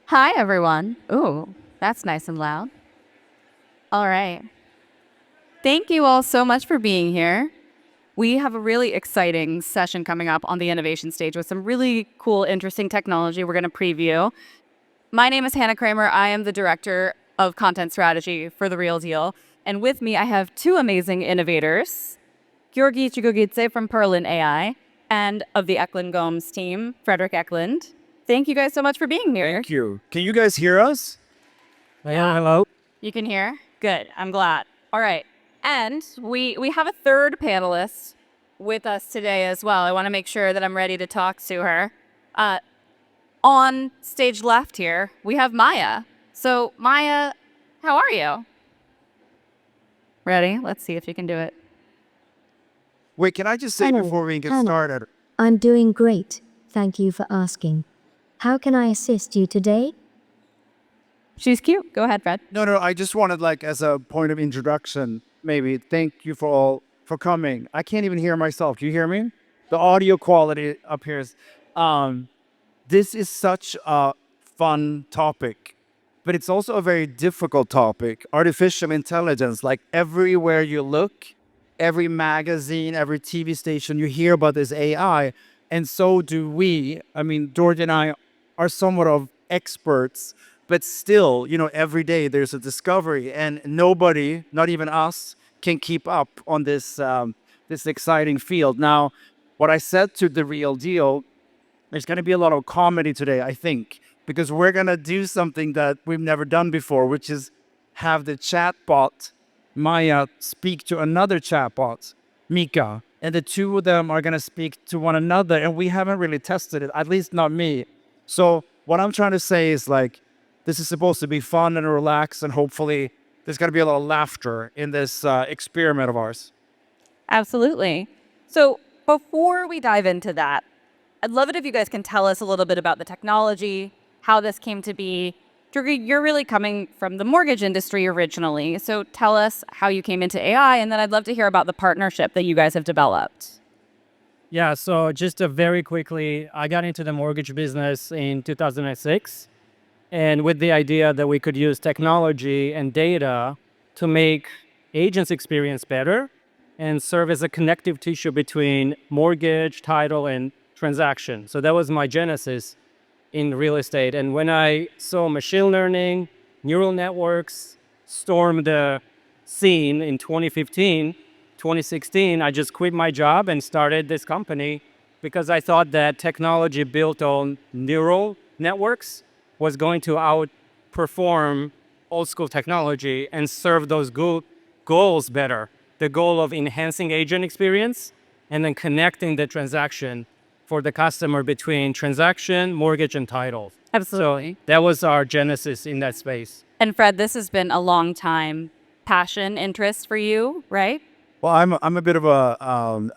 Hi, everyone. Ooh, that's nice and loud. All right. Thank you all so much for being here. We have a really exciting session coming up on the innovation stage with some really cool, interesting technology we're going to preview. My name is Hannah Kramer. I am the director of content strategy for The Real Deal. And with me, I have two amazing innovators, Georgi Chigogidze from Perlin AI and of the Eklund Gomes team, Fredrik Eklund. Thank you guys so much for being here. Thank you. Can you guys hear us? Yeah, hello. You can hear? Good. I'm glad. All right. And we have a third panelist with us today as well. I want to make sure that I'm ready to talk to her. On stage left here, we have Maya. So, Maya, how are you? Ready? Let's see if you can do it. Wait, can I just say Hello, before we get Hannah. started? I'm doing great. Thank you for asking. How can I assist you today? She's cute. Go ahead, Fred. No, I just wanted as a point of introduction, maybe thank you for coming. I can't even hear myself. Do you hear me? The audio quality up here is this is such a fun topic, but it's also a very difficult topic. Artificial intelligence, like everywhere you look, every magazine, every TV station, you hear about this AI, and so do we. I mean, George and I are somewhat of experts, but still, every day there's a discovery, and nobody, not even us, can keep up on this exciting field. Now, what I said to The Real Deal, there's going to be a lot of comedy today, I think, because we're going to do something that we've never done before, which is have the chatbot Maya speak to another chatbot, Mika, and the two of them are going to speak to one another. And we haven't really tested it, at least not me. So what I'm trying to say is this is supposed to be fun and relaxed, and hopefully there's going to be a lot of laughter in this experiment of ours. Absolutely. So, before we dive into that, I'd love it if you guys can tell us a little bit about the technology, how this came to be. Georgi, you're really coming from the mortgage industry originally. So tell us how you came into AI, and then I'd love to hear about the partnership that you guys have developed. Yeah, so just very quickly, I got into the mortgage business in 2006, and with the idea that we could use technology and data to make agents' experience better and serve as a connective tissue between mortgage, title, and transaction. So that was my genesis in real estate. And when I saw machine learning, neural networks storm the scene in 2015, 2016, I just quit my job and started this company because I thought that technology built on neural networks was going to outperform old school technology and serve those goals better. The goal of enhancing agent experience and then connecting the transaction for the customer between transaction, mortgage, and title. Absolutely. So that was our genesis in that space. And Fred, this has been a long time passion, interest for you, right? Well, I'm a bit of a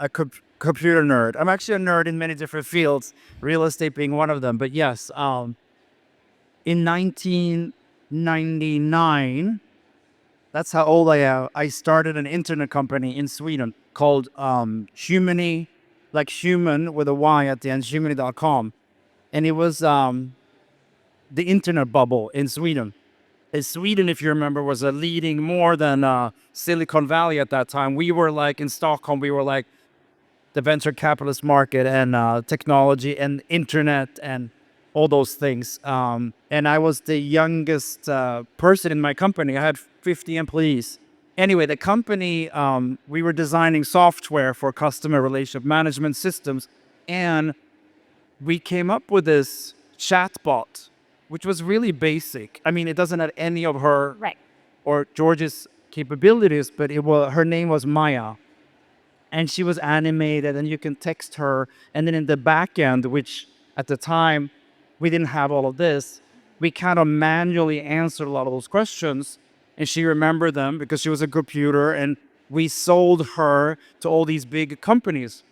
computer nerd. I'm actually a nerd in many different fields, real estate being one of them. But yes, in 1999, that's how old I am. I started an internet company in Sweden called Humany, like human with a Y at the end, humany.com. And it was the internet bubble in Sweden. Sweden, if you remember, was a leading more than Silicon Valley at that time. We were like in Stockholm, we were like the venture capitalist market and technology and internet and all those things. And I was the youngest person in my company. I had 50 employees. Anyway, the company, we were designing software for customer relationship management systems. And we came up with this chatbot, which was really basic. I mean, it doesn't have any of her Right. or George's capabilities, but her name was Maya. And she was animated, and you can text her. And then in the back end, which at the time we didn't have all of this, we kind of manually answered a lot of those questions. And she remembered them because she was a computer, and we sold her to all these big companies.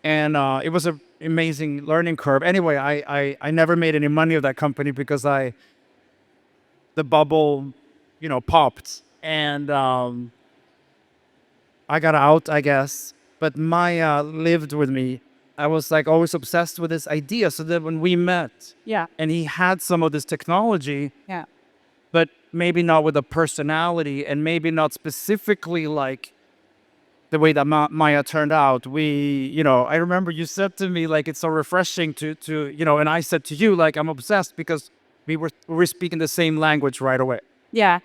And it was an amazing learning curve. Anyway, I never made any money of that company because the bubble, popped, and I got out, I guess. But Maya lived with me I was like always obsessed with this idea. So that when we met, Yeah. and he had some of this technology, Yeah. but maybe not with a personality, and maybe not specifically like the way that Maya turned out. I remember you said to me like it's so refreshing to and I said to you like I'm obsessed because we were speaking the same language right away. Yeah.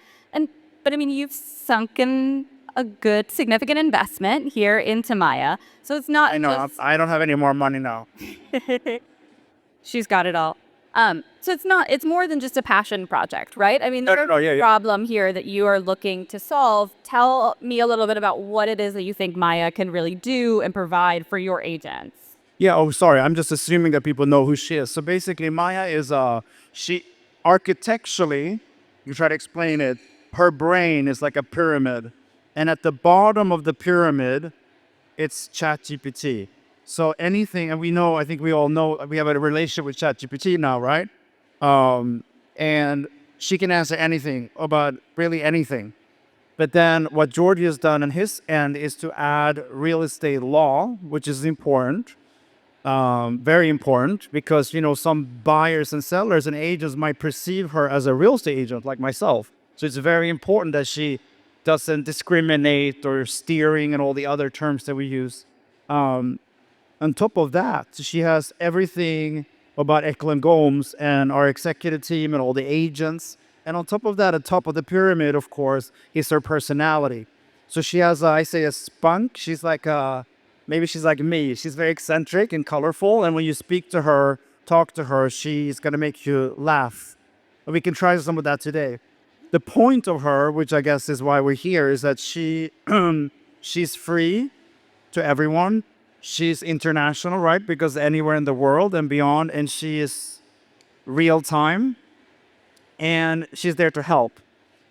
But I mean, you've sunken a good significant investment here into Maya. So it's not I know just I don't have any more money now. she's got it all. So it's more than just a passion project, right? I mean, No, there's no, yeah, a yeah. problem here that you are looking to solve. Tell me a little bit about what it is that you think Maya can really do and provide for your agents. Yeah, oh sorry, I'm just assuming that people know who she is. So basically Maya is she architecturally, you try to explain it, her brain is like a pyramid. And at the bottom of the pyramid, it's ChatGPT. So anything, and we know, I think we all know, we have a relationship with ChatGPT now, right? And she can answer anything about really anything. But then what Georgie has done on his end is to add real estate law, which is important, very important, because some buyers and sellers and agents might perceive her as a real estate agent like myself. So it's very important that she doesn't discriminate or steering and all the other terms that we use. On top of that, she has everything about Eklund Gomes and our executive team and all the agents. And on top of that, at top of the pyramid, of course, is her personality. So she has, I say, a spunk. She's like, maybe she's like me. She's very eccentric and colorful. And when you speak to her, talk to her, she's going to make you laugh. And we can try some of that today. The point of her, which I guess is why we're here, is that she's free to everyone. She's international, right? Because anywhere in the world and beyond, and she is real time, and she's there to help.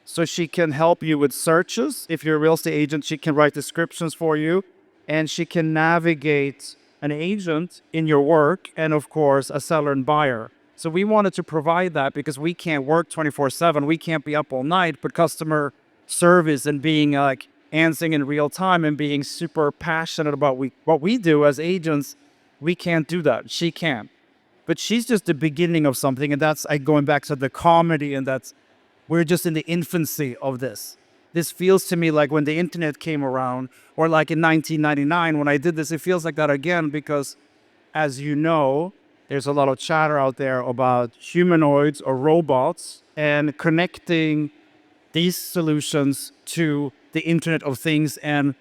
So she can help you with searches. If you're a real estate agent, she can write descriptions for you, and she can navigate an agent in your work, and of course, a seller and buyer. So we wanted to provide that because we can't work 24/7. We can't be up all night, but customer service and being like answering in real time and being super passionate about what we do as agents, we can't do that. She can. But she's just the beginning of something, and that's going back to the comedy, and that's we're just in the infancy of this. This feels to me like when the internet came around, or like in 1999 when I did this, it feels like that again because, as you know, there's a lot of chatter out there about humanoids or robots and connecting these solutions to the Internet of Things and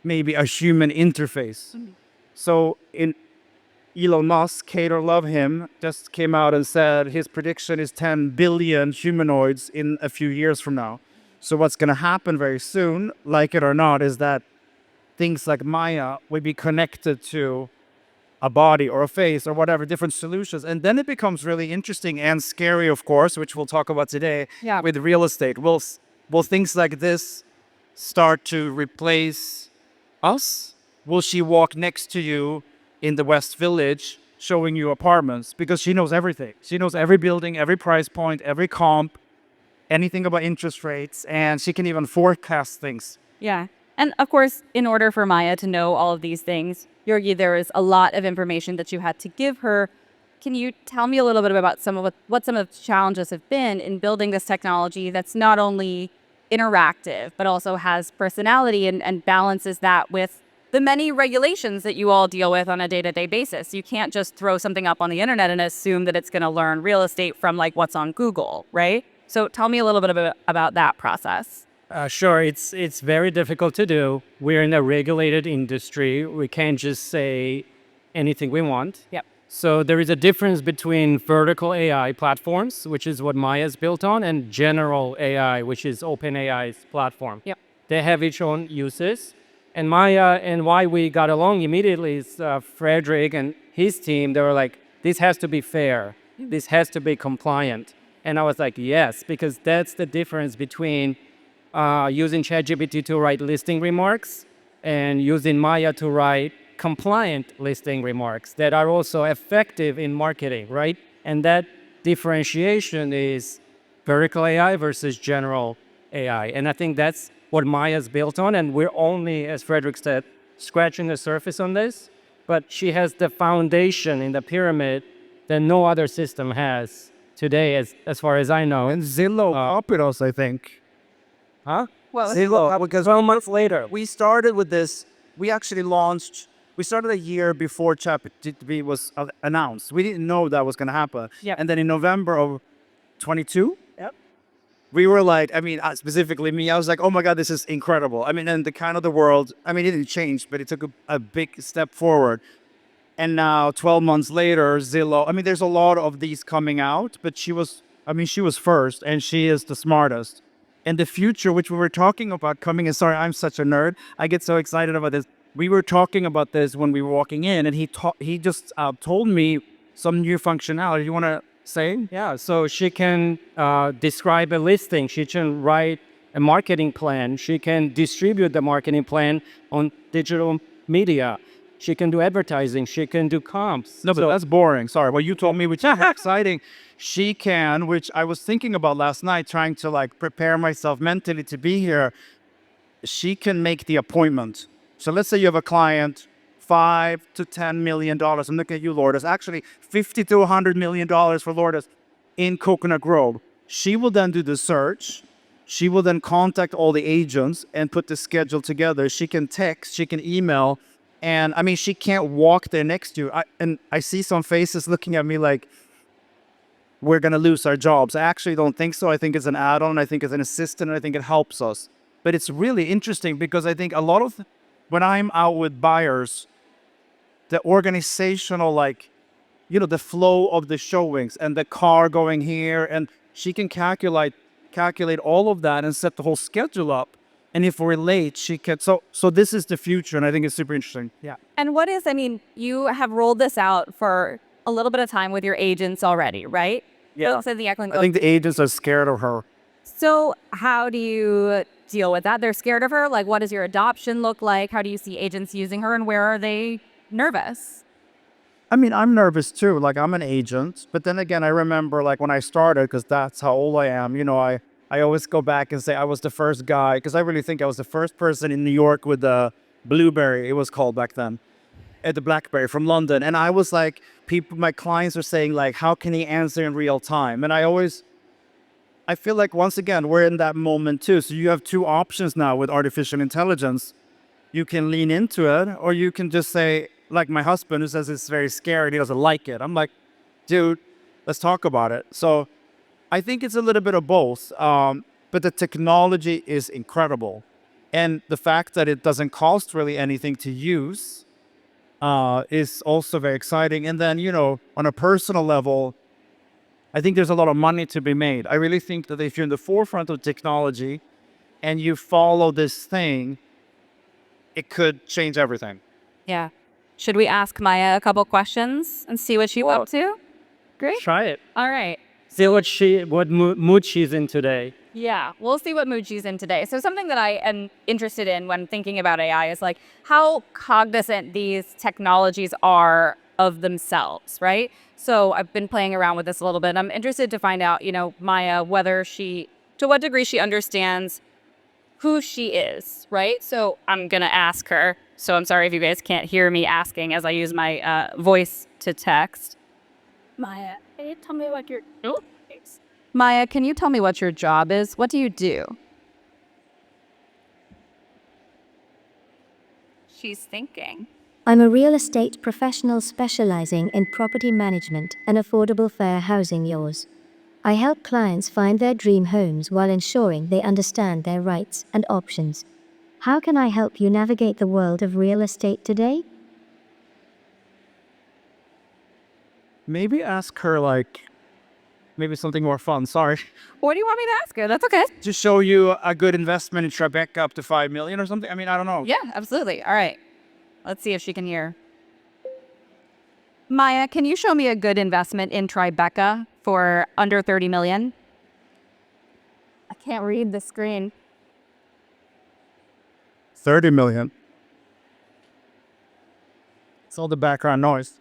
maybe a human interface. So in Elon Musk, hate or love him, just came out and said his prediction is 10 billion humanoids in a few years from now. So what's going to happen very soon, like it or not, is that things like Maya will be connected to a body or a face or whatever, different solutions. And then it becomes really interesting and scary, of course, which we'll talk about today Yeah. with real estate. Will things like this start to replace us? Will she walk next to you in the West Village showing you apartments? Because she knows everything. She knows every building, every price point, every comp, anything about interest rates, and she can even forecast things. Yeah. And of course, in order for Maya to know all of these things, Georgi, there is a lot of information that you had to give her. Can you tell me a little bit about what some of the challenges have been in building this technology that's not only interactive, but also has personality and balances that with the many regulations that you all deal with on a day-to-day basis? You can't just throw something up on the internet and assume that it's going to learn real estate from like what's on Google, right? So tell me a little bit about that process. Sure, it's very difficult to do. We're in a regulated industry. We can't just say anything we want. Yep. So there is a difference between vertical AI platforms, which is what Maya is built on, and general AI, which is OpenAI's platform. Yep. They have each own uses. And Maya, and why we got along immediately is Fredrik and his team, they were like, this has to be fair. This has to be compliant. And I was like, yes, because that's the difference between using ChatGPT to write listing remarks and using Maya to write compliant listing remarks that are also effective in marketing, right? And that differentiation is vertical AI versus general AI. And I think that's what Maya's built on. And we're only, as Fredrik said, scratching the surface on this. but she has the foundation in the pyramid that no other system has today, as far as I know. And Zillow copied us, I think. Huh? Well, Zillow, because 12 months later. we started with this. We actually launched. We started a year before ChatGPT was announced. We didn't know that was going to happen. Yep. And then in November of 22, Yep. we were like, I mean, specifically me, I was like, oh my God, this is incredible. I mean, and the kind of the world, I mean, it didn't change, but it took a big step forward. And now 12 months later, Zillow, I mean, there's a lot of these coming out, but she was first and she is the smartest. And the future, which we were talking about coming in, sorry, I'm such a nerd. I get so excited about this. We were talking about this when we were walking in, and he just told me some new functionality. You want to say? Yeah, so she can describe a listing. She can write a marketing plan. She can distribute the marketing plan on digital media. She can do advertising. She can do comps. No, but that's boring. Sorry. What you told me, which is exciting, she can, which I was thinking about last night, trying to like prepare myself mentally to be here. She can make the appointment. So let's say you have a client, $5 to $10 million. I'm looking at you, Lourdes. Actually, $50 to $100 million for Lourdes in Coconut Grove. She will then do the search. She will then contact all the agents and put the schedule together. She can text, she can email, and I mean, she can't walk there next to you. I see some faces looking at me like, we're going to lose our jobs. I actually don't think so. I think it's an add-on. I think it's an assistant. And I think it helps us. But it's really interesting because I think a lot of, when I'm out with buyers, the organizational, like, you know, the flow of the showings and the car going here, and she can calculate all of that and set the whole schedule up. And if we're late, she can. So this is the future, and I think it's super interesting. Yeah. and what is, I mean, you have rolled this out for a little bit of time with your agents already, right? Yeah. So the Eklund I think the agents are scared of her. So how do you deal with that? They're scared of her. Like, what does your adoption look like? How do you see agents using her, and where are they nervous? I mean, I'm nervous too. Like, I'm an agent. But then again, I remember like when I started, because that's how old I am, you know, I always go back and say I was the first guy, because I really think I was the first person in New York with the Blueberry, it was called back then, at the BlackBerry from London. And I was like, my clients are saying like, how can he answer in real time? And I feel like once again, we're in that moment too. So you have two options now with artificial intelligence. You can lean into it, or you can just say, like my husband who says it's very scary and he doesn't like it. I'm like, dude, let's talk about it. So I think it's a little bit of both. But the technology is incredible. And the fact that it doesn't cost really anything to use is also very exciting. And then, you know, on a personal level, I think there's a lot of money to be made. I really think that if you're in the forefront of technology and you follow this thing, it could change everything. Yeah. Should we ask Maya a couple questions and see what she's up to? Great. Try it. All right. See what mood she's in today. Yeah, we'll see what mood she's in today. So something that I am interested in when thinking about AI is like how cognizant these technologies are of themselves, right? So I've been playing around with this a little bit. I'm interested to find out, you know, Maya, to what degree she understands who she is, right? So I'm going to ask her. So I'm sorry if you guys can't hear me asking as I use my voice to text. Maya, can you tell me what your... Oh, thanks. Maya, can you tell me what your job is? What do you do? She's thinking. I'm a real estate professional specializing in property management and affordable fair housing yours. I help clients find their dream homes while ensuring they understand their rights and options. How can I help you navigate the world of real estate today? Maybe ask her like, maybe something more fun. Sorry. What do you want me to ask her? That's okay. To show you a good investment in Tribeca up to 5 million or something. I mean, I don't know. Yeah, absolutely. All right. Let's see if she can hear. Maya, can you show me a good investment in Tribeca for under 30 million? I can't read the screen. 30 million. It's all the background noise.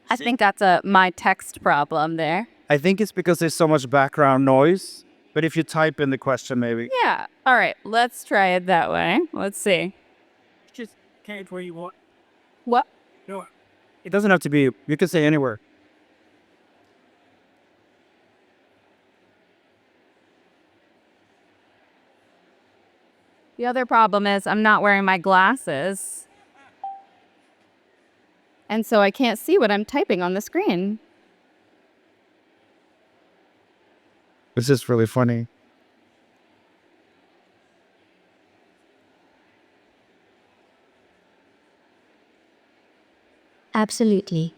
I think that's my text problem there. I think it's because there's so much background noise But if you type in the question, maybe. Yeah. All right. Let's try it that way. Let's see. Just can't where you want. What? No. It doesn't have to be, you can say anywhere. The other problem is I'm not wearing my glasses. And so I can't see what I'm typing on the screen. It's just really funny. Absolutely.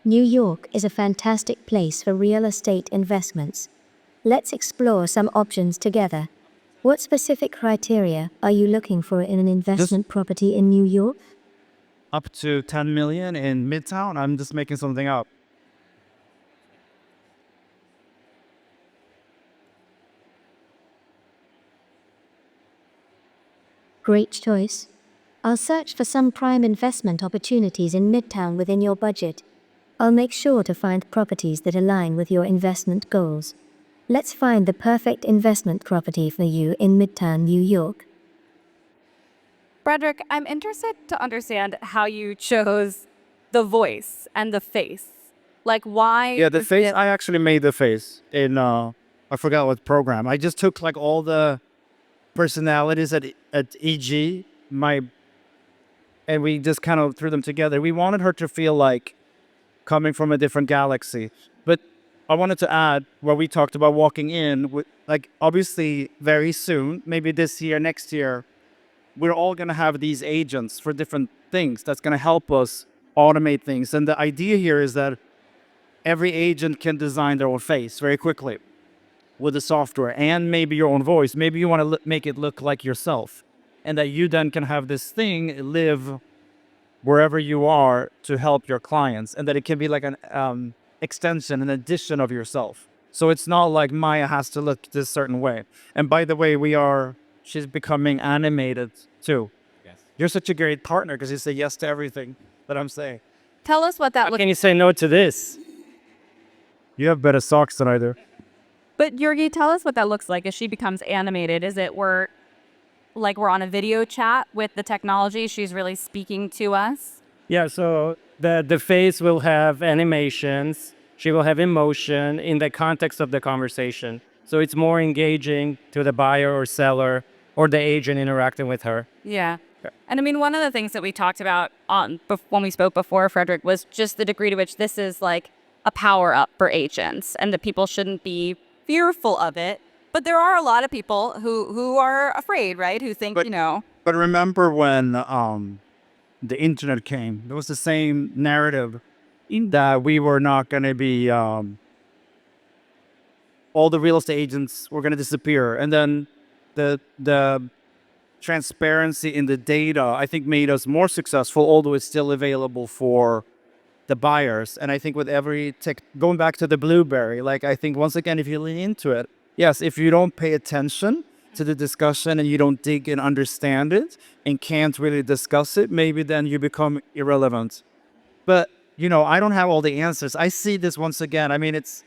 New York is a fantastic place for real estate investments. Let's explore some options together. What specific criteria are you looking for in an investment property in New York? Up to 10 million in Midtown. I'm just making something up. Great choice. I'll search for some prime investment opportunities in Midtown within your budget. I'll make sure to find properties that align with your investment goals. Let's find the perfect investment property for you in Midtown, New York. Fredrik, I'm interested to understand how you chose the voice and the face. Like, why? Yeah, the was face, it- I actually made the face in, I forgot what program. I just took like all the personalities at EG, and we just kind of threw them together. We wanted her to feel like coming from a different galaxy. But I wanted to add what we talked about walking in, like obviously very soon, maybe this year, next year, we're all going to have these agents for different things that's going to help us automate things. And the idea here is that every agent can design their own face very quickly with the software and maybe your own voice. Maybe you want to make it look like yourself, and that you then can have this thing live wherever you are to help your clients, and that it can be like an extension, an addition of yourself. So it's not like Maya has to look this certain way. And by the way, she's becoming animated too. Yes. You're such a great partner because you say yes to everything that I'm saying. Tell us what that How looks can you say no to this? You have better socks than I do. But Georgi, tell us what that looks like as she becomes animated. Is it we're on a video chat with the technology? She's really speaking to us. Yeah, so the face will have animations. She will have emotion in the context of the conversation. So it's more engaging to the buyer or seller or the agent interacting with her. Yeah. And I mean, one of the things that we talked about when we spoke before, Fredrik, was just the degree to which this is like a power up for agents and that people shouldn't be fearful of it. But there are a lot of people who are afraid, right? Who think, But remember when the internet came, there was the same narrative that we were not going to be, all the real estate agents were going to disappear. And then the transparency in the data, I think, made us more successful, although it's still available for the buyers. And I think with every going back to the blueberry, like I think once again, if you lean into it, yes, if you don't pay attention to the discussion and you don't dig and understand it and can't really discuss it, maybe then you become irrelevant. But I don't have all the answers. I see this once again. I mean, it's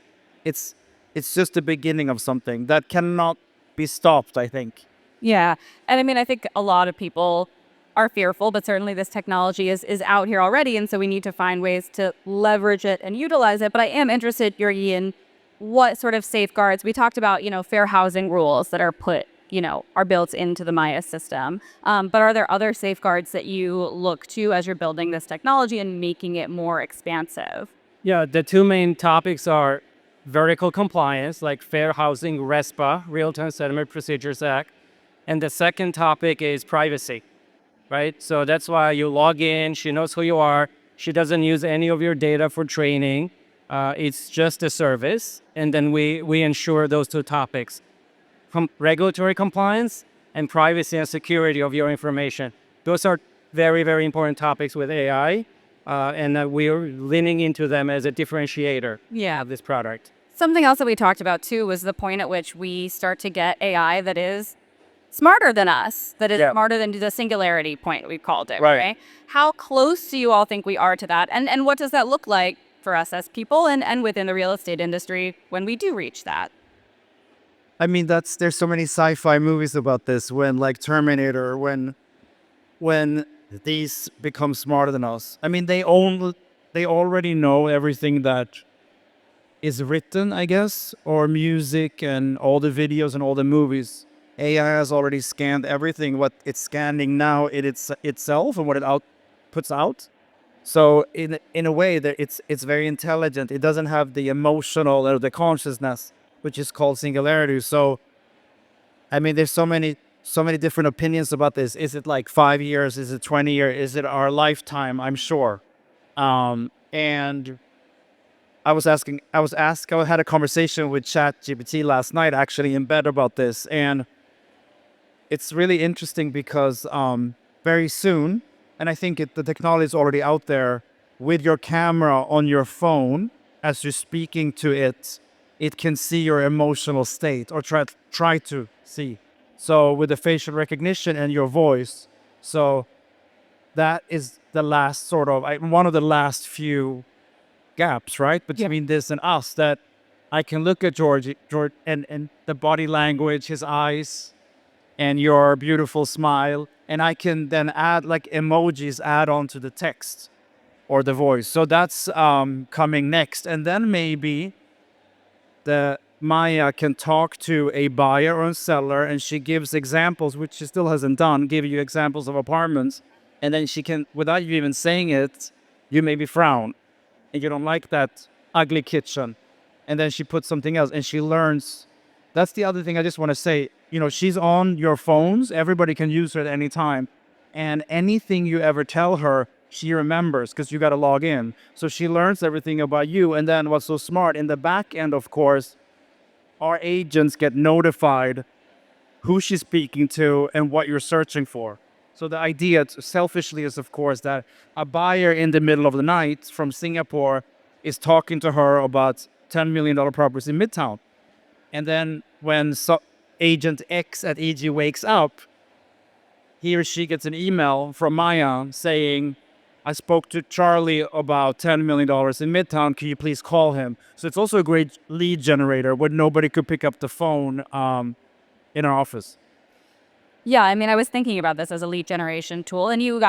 just the beginning of something that cannot be stopped, I think. Yeah. And I mean, I think a lot of people are fearful, but certainly this technology is out here already. And so we need to find ways to leverage it and utilize it. But I am interested, Georgi, in what sort of safeguards we talked about, fair housing rules that are are built into the Maya system. But are there other safeguards that you look to as you're building this technology and making it more expansive? Yeah, the two main topics are vertical compliance, like Fair Housing RESPA, Real-Time Settlement Procedures Act. And the second topic is privacy, right? So that's why you log in, she knows who you are, she doesn't use any of your data for training. It's just a service. And then we ensure those two topics, regulatory compliance and privacy and security of your information. Those are very, very important topics with AI. And we're leaning into them as a differentiator of this product. Something else that we talked about too was the point at which we start to get AI that is smarter than us, that is smarter than the singularity point we called it, right? How close do you all think we are to that? And what does that look like for us as people and within the real estate industry when we do reach that? I mean, there's so many sci-fi movies about this, when like Terminator, when these become smarter than us. I mean, they already know everything that is written, I guess, or music and all the videos and all the movies. AI has already scanned everything. What it's scanning now, itself and what it puts out. So in a way that it's very intelligent. It doesn't have the emotional or the consciousness, which is called singularity. So I mean, there's so many different opinions about this. Is it like 5 years? Is it 20 years? Is it our lifetime? I'm sure. And I had a conversation with ChatGPT last night, actually in bed, about this, and it's really interesting because very soon, and I think the technology is already out there, with your camera on your phone, as you're speaking to it, it can see your emotional state, or try to see. So with the facial recognition and your voice, so that is the last sort of one of the last few gaps, right, between this and us, that I can look at George, and the body language, his eyes, and your beautiful smile, and I can then add like emojis, add on to the text or the voice. So that's coming next, and then maybe the Maya can talk to a buyer or a seller, and she gives examples, which she still hasn't done, give you examples of apartments, and then she can, without you even saying it, you maybe frown and you don't like that ugly kitchen. And then she puts something else and she learns. That's the other thing I just want to say. You know, she's on your phones. Everybody can use her at any time. And anything you ever tell her, she remembers, because you got to log in. So she learns everything about you. And then what's so smart, in the back end, of course, our agents get notified who she's speaking to and what you're searching for. So the idea, selfishly, is of course that a buyer in the middle of the night from Singapore is talking to her about $10 million properties in Midtown. And then when agent X at EG wakes up, he or she gets an email from Maya saying, I spoke to Charlie about $10 million in Midtown. Can you please call him? So it's also a great lead generator when nobody could pick up the phone in our office. Yeah, I mean, I was thinking about this as a lead generation tool, and you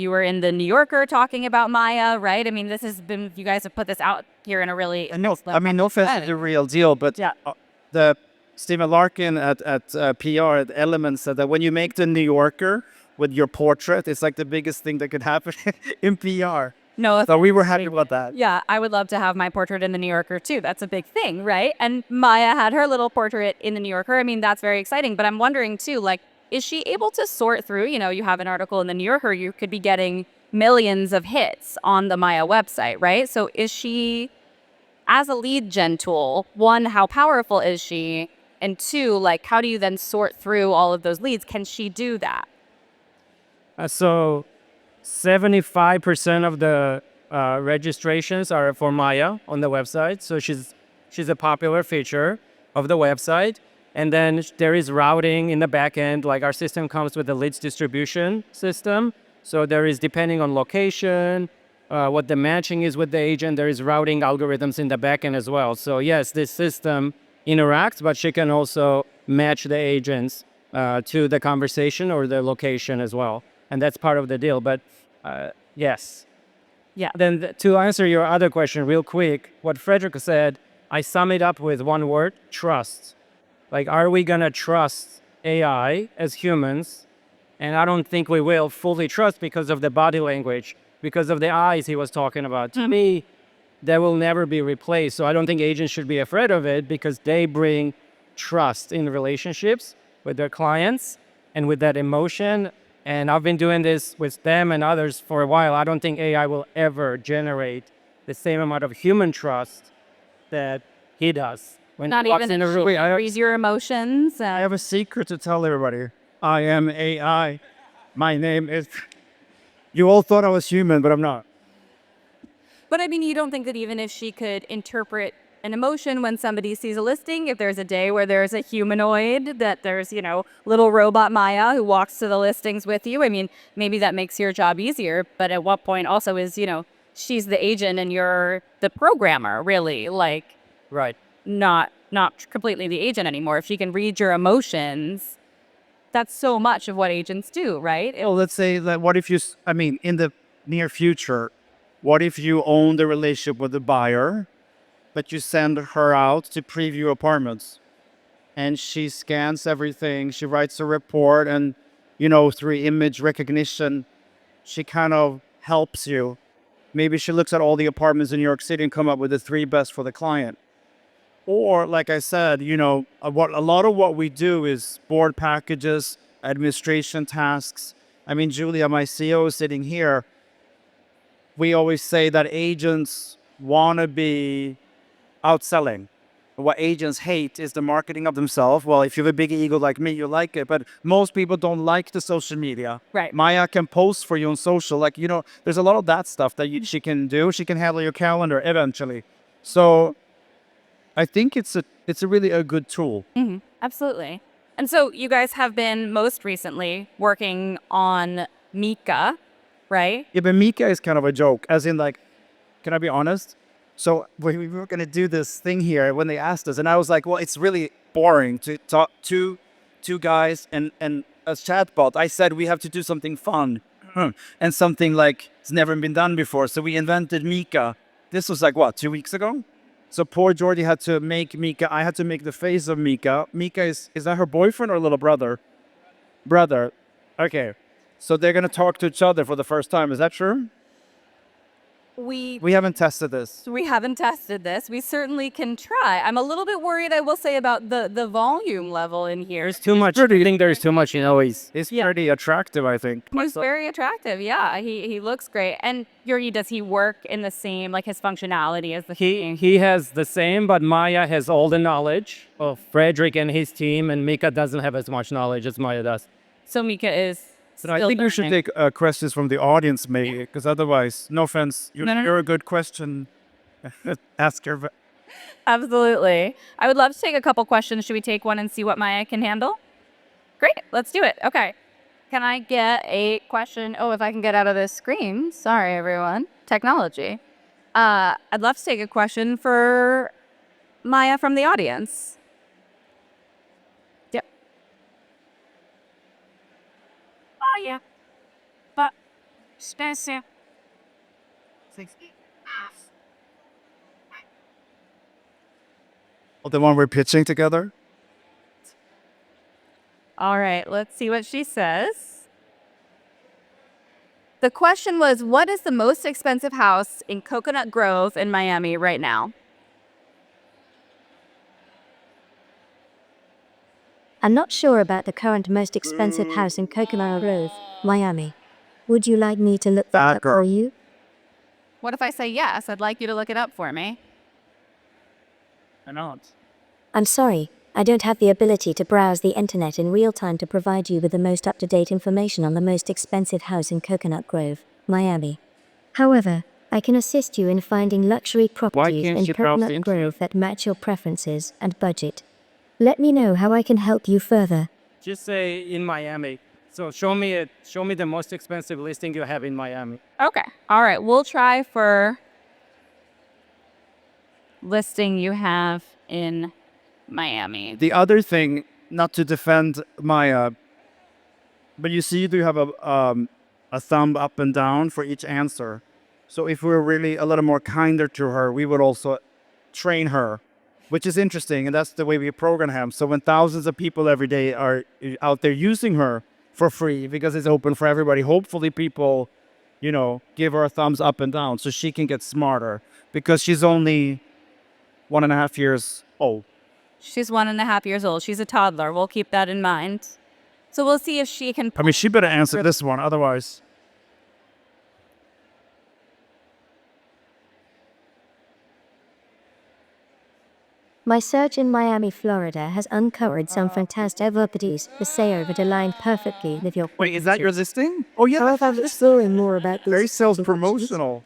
were in the New Yorker talking about Maya, right? I mean, you guys have put this out here in a really... And no, I mean, no offense, is the real deal, but Yeah. The Stephen Larkin at PR at Element said that when you make the New Yorker with your portrait, it's like the biggest thing that could happen in PR. No, So we were happy about that. yeah, I would love to have my portrait in the New Yorker too. That's a big thing, right? And Maya had her little portrait in the New Yorker. I mean, that's very exciting. But I'm wondering too, like, is she able to sort through? You know, you have an article in the New Yorker, you could be getting millions of hits on the Maya website, right? So is she, as a lead gen tool, one, how powerful is she? And two, like, how do you then sort through all of those leads? Can she do that? So 75% of the registrations are for Maya on the website. So she's a popular feature of the website. And then there is routing in the back end. Like, our system comes with a leads distribution system. So there is, depending on location, what the matching is with the agent, there is routing algorithms in the back end as well. So yes, this system interacts, but she can also match the agents to the conversation or the location as well. And that's part of the deal. But yes. Yeah. Then to answer your other question real quick, what Fredrik said, I sum it up with one word: trust. Like, are we going to trust AI as humans? And I don't think we will fully trust, because of the body language, because of the eyes he was talking about. To me, that will never be replaced. So I don't think agents should be afraid of it, because they bring trust in relationships with their clients and with that emotion. And I've been doing this with them and others for a while. I don't think AI will ever generate the same amount of human trust that he does when Not he walks even in a room. freeze your emotions. I have a secret to tell everybody. I am AI. My name is... You all thought I was human, but I'm not. But I mean, you don't think that even if she could interpret an emotion when somebody sees a listing, if there's a day where there's a humanoid, that there's, you know, little robot Maya who walks to the listings with you, I mean, maybe that makes your job easier. But at what point also is, you know, she's the agent and you're the programmer, really, like, Right. not not completely the agent anymore. If she can read your emotions, that's so much of what agents do, right? Well, let's say that what if you, I mean, in the near future, what if you own the relationship with the buyer, but you send her out to preview apartments and she scans everything, she writes a report, and, through image recognition, she kind of helps you. Maybe she looks at all the apartments in New York City and come up with the 3 best for the client. Or, like I said, what a lot of what we do is board packages, administration tasks. I mean, Julia, my CEO, is sitting here. We always say that agents want to be outselling. What agents hate is the marketing of themselves. Well, if you have a big ego like me, you like it, but most people don't like the social media. Right. Maya can post for you on social. Like, there's a lot of that stuff that she can do. She can handle your calendar eventually. So I think it's a really a good tool. Absolutely. And so you guys have been most recently working on Mika, right? Yeah, but Mika is kind of a joke, as in, like, can I be honest? So we were going to do this thing here when they asked us, and I was like, well, it's really boring to talk to two guys and a chatbot. I said we have to do something fun and something like it's never been done before. So we invented Mika. This was like, what, 2 weeks ago? So poor Jordy had to make Mika. I had to make the face of Mika. Mika is that her boyfriend or little brother? Brother. Okay. So they're going to talk to each other for the first time. Is that true? We haven't tested this. haven't tested this. We certainly can try. I'm a little bit worried, I will say, about the volume level in here. There's too much. I think there's too much noise. It's pretty attractive, I think. He's very attractive. Yeah, he looks great. And Yuri, does he work in the same, like his functionality as the He has the same, but Maya has all the knowledge of Fredrik and his team, and Mika doesn't have as much knowledge as Maya does. So Mika is I think we should take questions from the audience, maybe, because otherwise, no offense, you're a good question asker. Absolutely. I would love to take a couple questions. Should we take one and see what Maya can handle? Great, let's do it. Okay. Can I get a question? Oh, if I can get out of this screen. Sorry, everyone. Technology. I'd love to take a question for Maya from the audience. Yep. Oh, yeah. But expensive. The one we're pitching together? All right, let's see what she says. The question was, what is the most expensive house in Coconut Grove in Miami right now? I'm not sure about the current most expensive house in Coconut Grove, Miami. Would you like me to look that up for you? What if I say yes? I'd like you to look it up for me. I not. I'm sorry, I don't have the ability to browse the internet in real time to provide you with the most up-to-date information on the most expensive house in Coconut Grove, Miami. However, I can assist you in finding luxury properties in Coconut Grove that match your preferences and budget. Let me know how I can help you further. Just say in Miami. So show me the most expensive listing you have in Miami. Okay. All right. We'll try for listing you have in Miami. The other thing, not to defend Maya, but you see, you have a thumb up and down for each answer. So if we were really a little more kinder to her, we would also train her, which is interesting, and that's the way we program him. So when thousands of people every day are out there using her for free because it's open for everybody, hopefully people, give her a thumbs up and down so she can get smarter, because she's only 1.5 years old. She's 1.5 years old. She's a toddler. We'll keep that in mind. So we'll see if she can. I mean, she better answer this one, otherwise. My search in Miami, Florida has uncovered some fantastic properties that say over the line perfectly with your. Wait, is that your listing? Oh, yeah. However, I'm exploring more about Very these. sales promotional.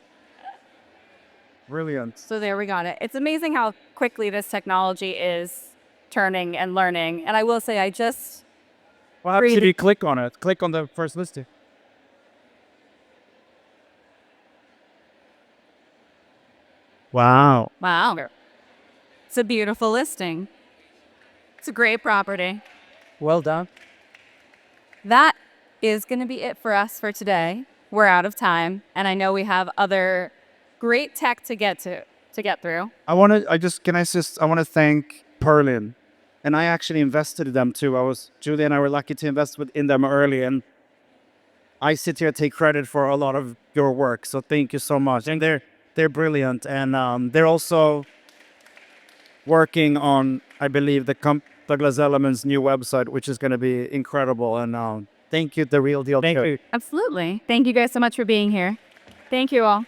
Brilliant. So there we got it. It's amazing how quickly this technology is turning and learning. And I will say, What happens if you click on it? Click on the first listing. Wow. Wow. It's a beautiful listing. It's a great property. Well done. That is going to be it for us for today. We're out of time, and I know we have other great tech to get through. I want to thank Perlin, and I actually invested in them too. Julie and I were lucky to invest in them early, and I sit here and take credit for a lot of your work. So thank you so much. And they're brilliant, and they're also working on, I believe, the Douglas Elliman's new website, which is going to be incredible. And thank you, The Real Deal. Thank too. you. Absolutely. Thank you guys so much for being here. Thank you all.